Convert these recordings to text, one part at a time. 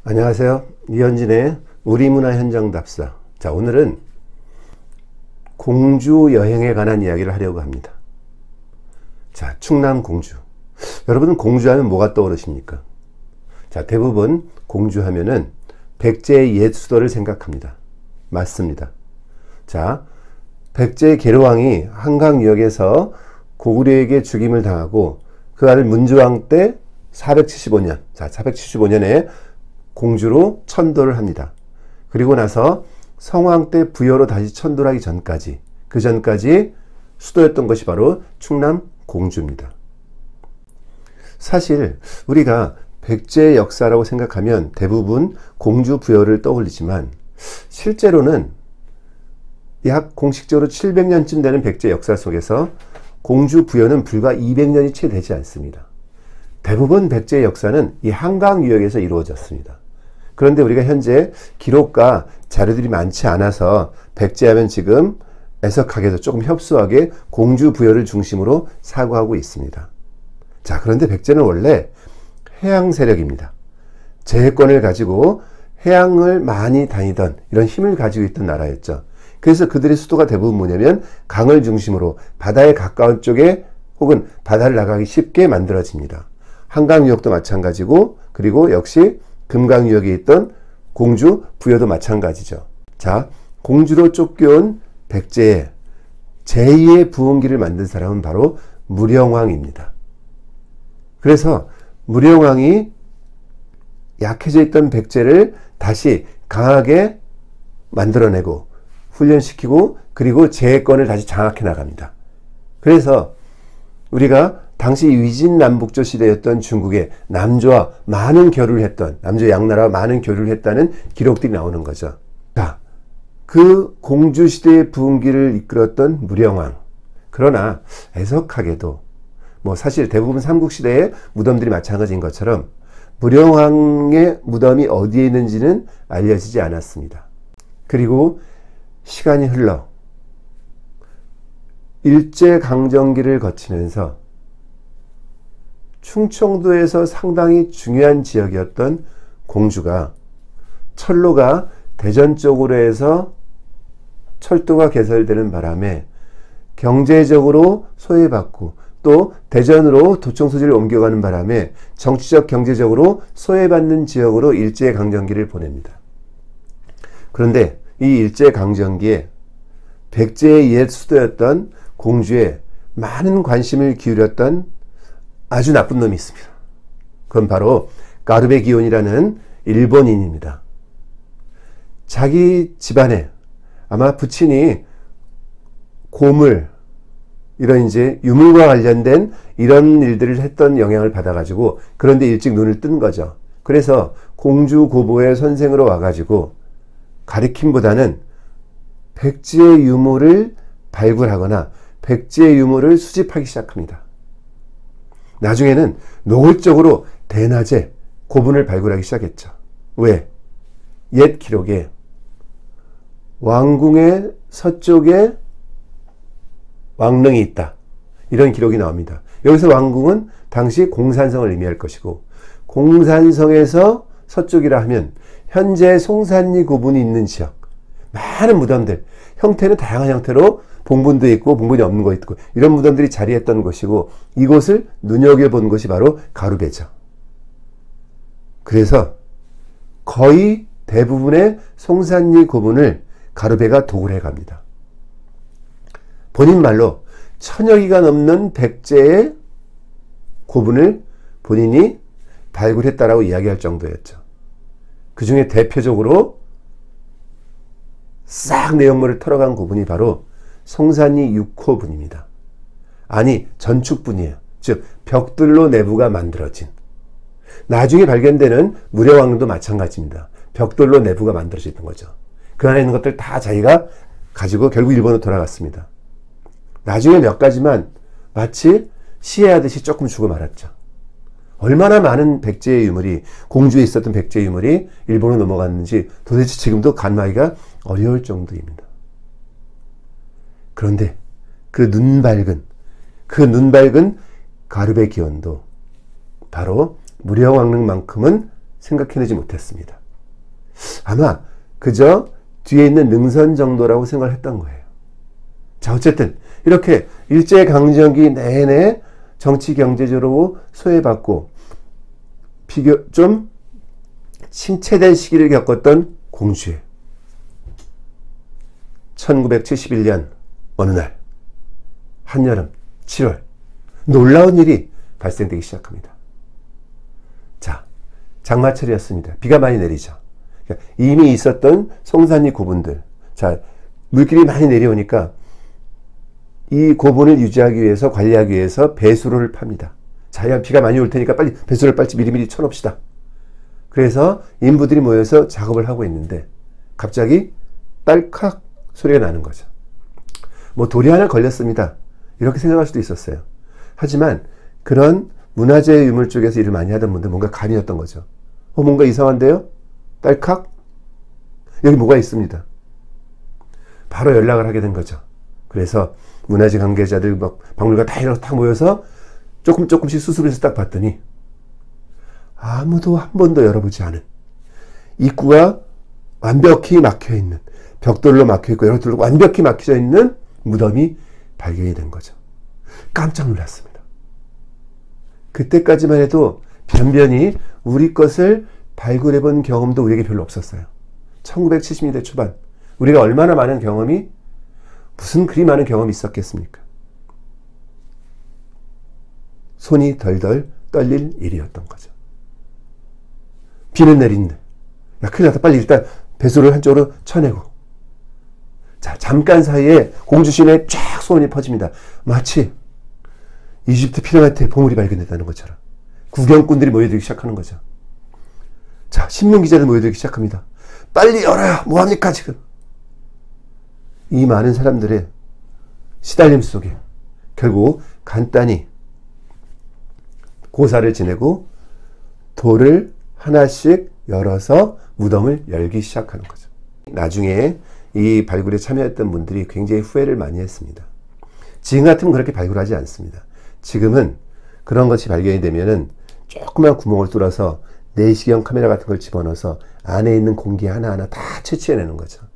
안녕하세요. 이현진의 우리문화 현장 답사. 자, 오늘은 공주 여행에 관한 이야기를 하려고 합니다. 자, 충남 공주. 여러분은 공주하면 뭐가 떠오르십니까? 자, 대부분 공주하면은 백제의 옛 수도를 생각합니다. 맞습니다. 자, 백제 계로왕이 한강 유역에서 고구려에게 죽임을 당하고 그 아들 문주왕 때 475년, 자, 475년에 공주로 천도를 합니다. 그리고 나서 성왕 때 부여로 다시 천도를 하기 전까지, 그 전까지 수도였던 것이 바로 충남 공주입니다. 사실 우리가 백제의 역사라고 생각하면 대부분 공주 부여를 떠올리지만 실제로는 약 공식적으로 700년쯤 되는 백제 역사 속에서 공주 부여는 불과 200년이 채 되지 않습니다. 대부분 백제의 역사는 이 한강 유역에서 이루어졌습니다. 그런데 우리가 현재 기록과 자료들이 많지 않아서 백제하면 지금 애석하게도 조금 협소하게 공주 부여를 중심으로 사고하고 있습니다. 자, 그런데 백제는 원래 해양 세력입니다. 제해권을 가지고 해양을 많이 다니던 이런 힘을 가지고 있던 나라였죠. 그래서 그들의 수도가 대부분 뭐냐면 강을 중심으로 바다에 가까운 쪽에 혹은 바다를 나가기 쉽게 만들어집니다. 한강 유역도 마찬가지고, 그리고 역시 금강 유역에 있던 공주 부여도 마찬가지죠. 자, 공주로 쫓겨온 백제의 제2의 부흥기를 만든 사람은 바로 무령왕입니다. 그래서 무령왕이 약해져 있던 백제를 다시 강하게 만들어내고 훈련시키고, 그리고 제해권을 다시 장악해 나갑니다. 그래서 우리가 당시 위진남북조 시대였던 중국의 남조와 많은 교류를 했던, 남조 양나라와 많은 교류를 했다는 기록들이 나오는 거죠. 자, 그 공주시대의 부흥기를 이끌었던 무령왕. 그러나 애석하게도 뭐 사실 대부분 삼국시대의 무덤들이 마찬가지인 것처럼 무령왕의 무덤이 어디에 있는지는 알려지지 않았습니다. 그리고 시간이 흘러 일제강점기를 거치면서 충청도에서 상당히 중요한 지역이었던 공주가 철로가 대전 쪽으로 해서 철도가 개설되는 바람에 경제적으로 소외받고 또 대전으로 도청소지를 옮겨가는 바람에 정치적 경제적으로 소외받는 지역으로 일제강점기를 보냅니다. 그런데 이 일제강점기에 백제의 옛 수도였던 공주에 많은 관심을 기울였던 아주 나쁜 놈이 있습니다. 그건 바로 가르베 기온이라는 일본인입니다. 자기 집안에 아마 부친이 고물, 이런 이제 유물과 관련된 이런 일들을 했던 영향을 받아가지고 그런데 일찍 눈을 뜬 거죠. 그래서 공주 고보의 선생으로 와가지고 가르침보다는 백제의 유물을 발굴하거나 백제의 유물을 수집하기 시작합니다. 나중에는 노골적으로 대낮에 고분을 발굴하기 시작했죠. 왜? 옛 기록에 왕궁의 서쪽에 왕릉이 있다, 이런 기록이 나옵니다. 여기서 왕궁은 당시 공산성을 의미할 것이고, 공산성에서 서쪽이라 하면 현재 송산리 고분이 있는 지역, 많은 무덤들, 형태는 다양한 형태로 봉분도 있고 봉분이 없는 거 있고 이런 무덤들이 자리했던 곳이고, 이곳을 눈여겨본 것이 바로 가루베죠. 그래서 거의 대부분의 송산리 고분을 가루베가 도굴해 갑니다. 본인 말로 1000여 기가 넘는 백제의 고분을 본인이 발굴했다라고 이야기할 정도였죠. 그 중에 대표적으로 싹 내용물을 털어간 고분이 바로 송산리 6호분입니다. 아니, 전축분이에요. 즉 벽돌로 내부가 만들어진. 나중에 발견되는 무령왕릉도 마찬가지입니다. 벽돌로 내부가 만들어져 있던 거죠. 그 안에 있는 것들 다 자기가 가지고 결국 일본으로 돌아갔습니다. 나중에 몇 가지만 마치 시해하듯이 조금 주고 말았죠. 얼마나 많은 백제의 유물이, 공주에 있었던 백제의 유물이 일본으로 넘어갔는지 도대체 지금도 간마기가 어려울 정도입니다. 그런데 그 눈 밝은 가르베 기원도 바로 무령왕릉만큼은 생각해내지 못했습니다. 아마 그저 뒤에 있는 능선 정도라고 생각을 했던 거예요. 자, 어쨌든 이렇게 일제강점기 내내 정치 경제적으로 소외받고 좀 침체된 시기를 겪었던 공주에 1971년 어느 날 한여름 7월 놀라운 일이 발생되기 시작합니다. 자, 장마철이었습니다. 비가 많이 내리죠. 그러니까 이미 있었던 송산리 고분들, 자, 물길이 많이 내려오니까 이 고분을 유지하기 위해서, 관리하기 위해서 배수로를 팝니다. 자, 야, 비가 많이 올 테니까 빨리 배수로를 빨리 미리미리 쳐놓읍시다. 그래서 인부들이 모여서 작업을 하고 있는데 갑자기 딸칵 소리가 나는 거죠. 뭐 돌이 하나 걸렸습니다. 이렇게 생각할 수도 있었어요. 하지만 그런 문화재 유물 쪽에서 일을 많이 하던 분들 뭔가 감이었던 거죠. 뭔가 이상한데요? 딸칵? 여기 뭐가 있습니다. 바로 연락을 하게 된 거죠. 그래서 문화재 관계자들, 막 박물관 다 이렇게 딱 모여서 조금씩 수습해서 딱 봤더니 아무도 한 번도 열어보지 않은, 입구가 완벽히 막혀있는, 벽돌로 막혀있고 여러 돌로 완벽히 막혀져 있는 무덤이 발견이 된 거죠. 깜짝 놀랐습니다. 그때까지만 해도 변변히 우리 것을 발굴해 본 경험도 우리에게 별로 없었어요. 1970년대 초반 우리가 얼마나 많은 경험이, 무슨 그리 많은 경험이 있었겠습니까? 손이 덜덜 떨릴 일이었던 거죠. 비는 내린데, 야, 큰일 났다. 빨리 일단 배수를 한쪽으로 쳐내고. 자, 잠깐 사이에 공주 시내에 쫙 소문이 퍼집니다. 마치 이집트 피라미드 보물이 발견됐다는 것처럼 구경꾼들이 모여들기 시작하는 거죠. 자, 신문기자들 모여들기 시작합니다. 빨리 열어요. 뭐합니까 지금? 이 많은 사람들의 시달림 속에 결국 간단히 고사를 지내고 돌을 하나씩 열어서 무덤을 열기 시작하는 거죠. 나중에 이 발굴에 참여했던 분들이 굉장히 후회를 많이 했습니다. 지금 같으면 그렇게 발굴하지 않습니다. 지금은 그런 것이 발견이 되면은 조그만 구멍을 뚫어서 내시경 카메라 같은 걸 집어넣어서 안에 있는 공기 하나하나 다 채취해내는 거죠.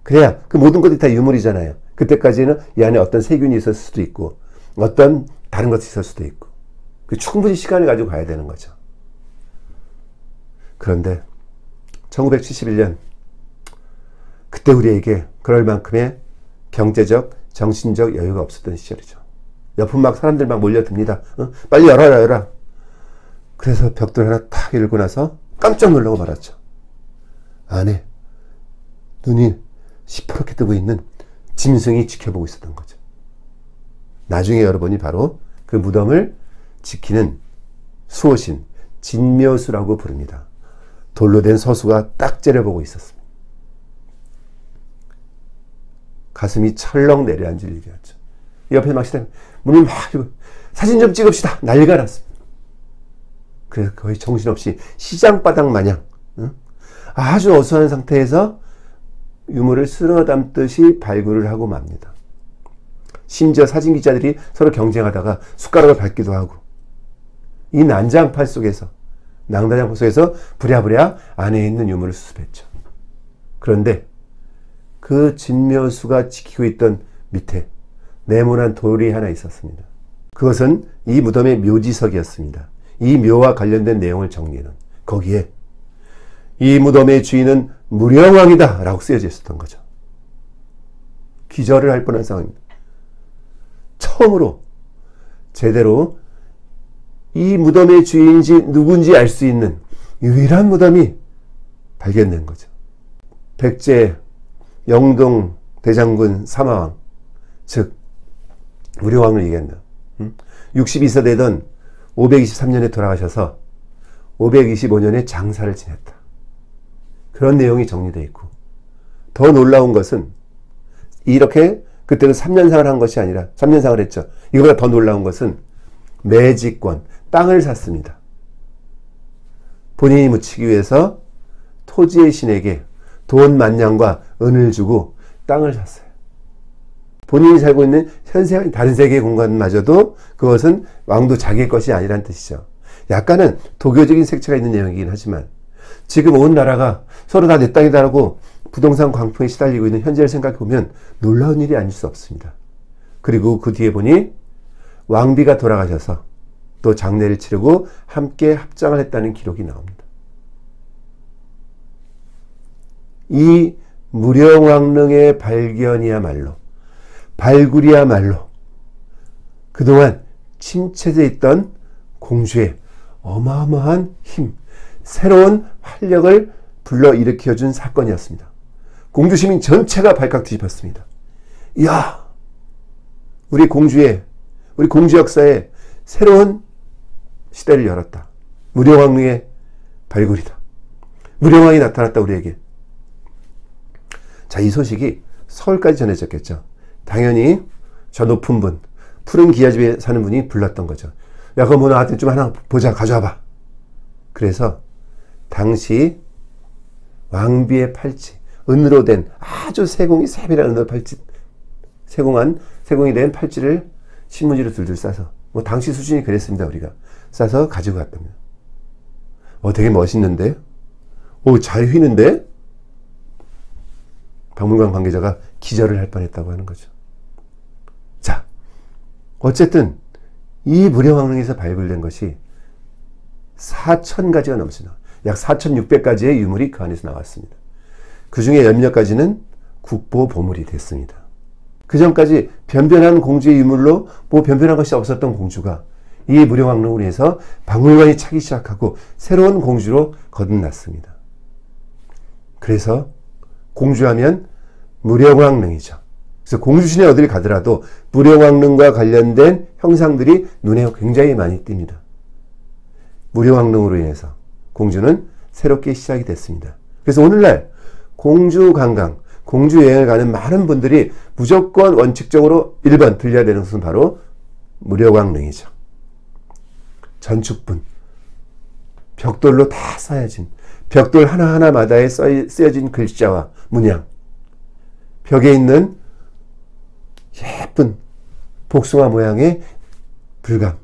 그래야 그 모든 것들이 다 유물이잖아요. 그때까지는 이 안에 어떤 세균이 있었을 수도 있고 어떤 다른 것이 있을 수도 있고 충분히 시간을 가지고 가야 되는 거죠. 그런데 1971년 그때 우리에게 그럴 만큼의 경제적, 정신적 여유가 없었던 시절이죠. 옆은 막 사람들 막 몰려듭니다. 빨리 열어라. 그래서 벽돌 하나 탁 열고 나서 깜짝 놀라고 말았죠. 안에 눈이 시퍼렇게 뜨고 있는 짐승이 지켜보고 있었던 거죠. 나중에 열어보니 바로 그 무덤을 지키는 수호신 진묘수라고 부릅니다. 돌로 된 서수가 딱 째려보고 있었습니다. 가슴이 철렁 내려앉을 일이었죠. 옆에 막 문을 막 사진 좀 찍읍시다. 난리가 났습니다. 그래서 거의 정신없이 시장바닥 마냥 아주 어수선한 상태에서 유물을 쓸어 담듯이 발굴을 하고 맙니다. 심지어 사진기자들이 서로 경쟁하다가 숟가락을 밟기도 하고 이 난장판 속에서, 낭다장판 속에서 부랴부랴 안에 있는 유물을 수습했죠. 그런데 그 진묘수가 지키고 있던 밑에 네모난 돌이 하나 있었습니다. 그것은 이 무덤의 묘지석이었습니다. 이 묘와 관련된 내용을 정리해놓은, 거기에 이 무덤의 주인은 무령왕이다 라고 쓰여져 있었던 거죠. 기절을 할 뻔한 상황입니다. 처음으로 제대로 이 무덤의 주인인지 누군지 알 수 있는 유일한 무덤이 발견된 거죠. 백제 영동 대장군 사마왕, 즉 무령왕을 얘기한다. 62세 되던 523년에 돌아가셔서 525년에 장사를 지냈다. 그런 내용이 정리되어 있고, 더 놀라운 것은 이렇게 그때는 3년상을 한 것이 아니라 3년상을 했죠. 이거보다 더 놀라운 것은 매지권, 땅을 샀습니다. 본인이 묻히기 위해서 토지의 신에게 돈 만냥과 은을 주고 땅을 샀어요. 본인이 살고 있는 다른 세계의 공간마저도 그것은 왕도 자기의 것이 아니란 뜻이죠. 약간은 도교적인 색채가 있는 내용이긴 하지만 지금 온 나라가 서로 다 내 땅이다라고 부동산 광풍에 시달리고 있는 현재를 생각해 보면 놀라운 일이 아닐 수 없습니다. 그리고 그 뒤에 보니 왕비가 돌아가셔서 또 장례를 치르고 함께 합장을 했다는 기록이 나옵니다. 이 무령왕릉의 발견이야말로, 발굴이야말로 그동안 침체되어 있던 공주의 어마어마한 힘, 새로운 활력을 불러일으켜준 사건이었습니다. 공주 시민 전체가 발칵 뒤집혔습니다. 이야, 우리 공주 역사에 새로운 시대를 열었다. 무령왕릉의 발굴이다. 무령왕이 나타났다, 우리에게. 자, 이 소식이 서울까지 전해졌겠죠. 당연히 저 높은 분, 푸른 기와집에 사는 분이 불렀던 거죠. 야, 그거 뭐 나한테 좀 하나 보자, 가져와봐. 그래서 당시 왕비의 팔찌, 은으로 된 아주 세공이세밀한 은으로 팔찌, 세공이 된 팔찌를 신문지로 둘둘 싸서, 뭐 당시 수준이 그랬습니다. 우리가 싸서 가지고 갔답니다. 되게 멋있는데, 잘 휘는데. 박물관 관계자가 기절을 할 뻔했다고 하는 거죠. 자, 어쨌든 이 무령왕릉에서 발굴된 것이 4,000가지가 넘습니다. 약 4,600가지의 유물이 그 안에서 나왔습니다. 그 중에 몇몇 가지는 국보 보물이 됐습니다. 그 전까지 변변한 공주의 유물로 뭐 변변한 것이 없었던 공주가 이 무령왕릉으로 인해서 박물관이 차기 시작하고 새로운 공주로 거듭났습니다. 그래서 공주하면 무령왕릉이죠. 그래서 공주시내 어딜 가더라도 무령왕릉과 관련된 형상들이 눈에 굉장히 많이 띕니다. 무령왕릉으로 인해서 공주는 새롭게 시작이 됐습니다. 그래서 오늘날 공주 관광, 공주 여행을 가는 많은 분들이 무조건 원칙적으로 1번 들려야 되는 것은 바로 무령왕릉이죠. 전축분, 벽돌로 다 쌓여진, 벽돌 하나하나마다에 쓰여진 글자와 문양, 벽에 있는 예쁜 복숭아 모양의 불감,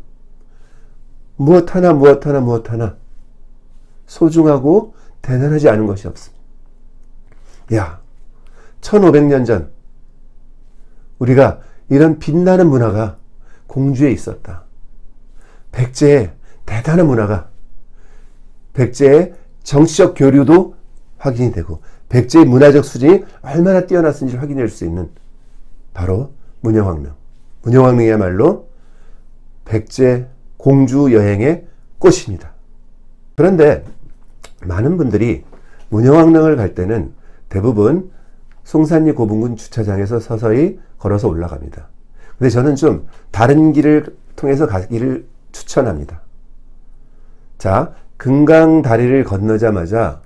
무엇 하나 소중하고 대단하지 않은 것이 없습니다. 야, 1500년 전 우리가 이런 빛나는 문화가 공주에 있었다. 백제의 대단한 문화가, 백제의 정치적 교류도 확인이 되고 백제의 문화적 수준이 얼마나 뛰어났는지를 확인할 수 있는 바로 문영왕릉. 문영왕릉이야말로 백제 공주 여행의 꽃입니다. 그런데 많은 분들이 문영왕릉을 갈 때는 대부분 송산리 고분군 주차장에서 서서히 걸어서 올라갑니다. 근데 저는 좀 다른 길을 통해서 가기를 추천합니다. 자, 금강 다리를 건너자마자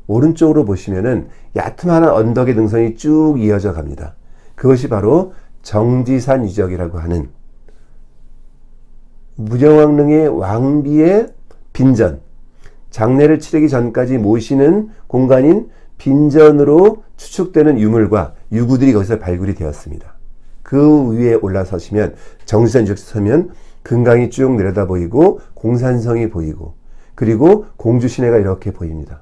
오른쪽으로 보시면은 야트만한 언덕의 능선이 쭉 이어져 갑니다. 그것이 바로 정지산 유적이라고 하는 문영왕릉의 왕비의 빈전, 장례를 치르기 전까지 모시는 공간인 빈전으로 추측되는 유물과 유구들이 거기서 발굴이 되었습니다. 그 위에 올라서시면, 정지산 유적지 서면 금강이 쭉 내려다 보이고 공산성이 보이고 그리고 공주 시내가 이렇게 보입니다.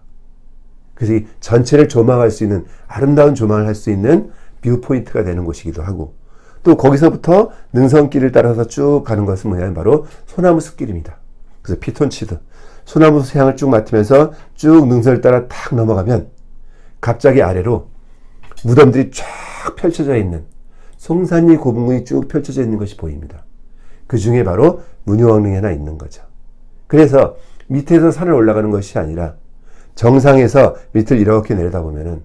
그래서 이 전체를 조망할 수 있는, 아름다운 조망을 할 수 있는 뷰 포인트가 되는 곳이기도 하고, 또 거기서부터 능선길을 따라서 쭉 가는 것은 뭐냐면 바로 소나무 숲길입니다. 그래서 피톤치드, 소나무 향을 쭉 맡으면서 쭉 능선을 따라 탁 넘어가면 갑자기 아래로 무덤들이 쫙 펼쳐져 있는, 송산리 고분군이 쭉 펼쳐져 있는 것이 보입니다. 그 중에 바로 문영왕릉이 하나 있는 거죠. 그래서 밑에서 산을 올라가는 것이 아니라 정상에서 밑을 이렇게 내려다보면은,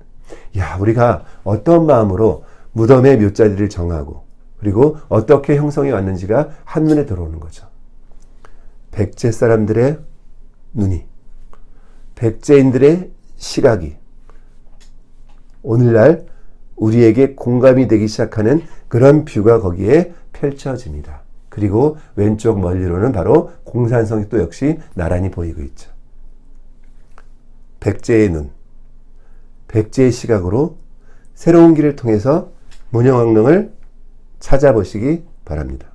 야, 우리가 어떤 마음으로 무덤의 묘자리를 정하고 그리고 어떻게 형성이 왔는지가 한눈에 들어오는 거죠. 백제 사람들의 눈이, 백제인들의 시각이 오늘날 우리에게 공감이 되기 시작하는 그런 뷰가 거기에 펼쳐집니다. 그리고 왼쪽 멀리로는 바로 공산성이 또 역시 나란히 보이고 있죠. 백제의 눈, 백제의 시각으로 새로운 길을 통해서 문영왕릉을 찾아보시기 바랍니다.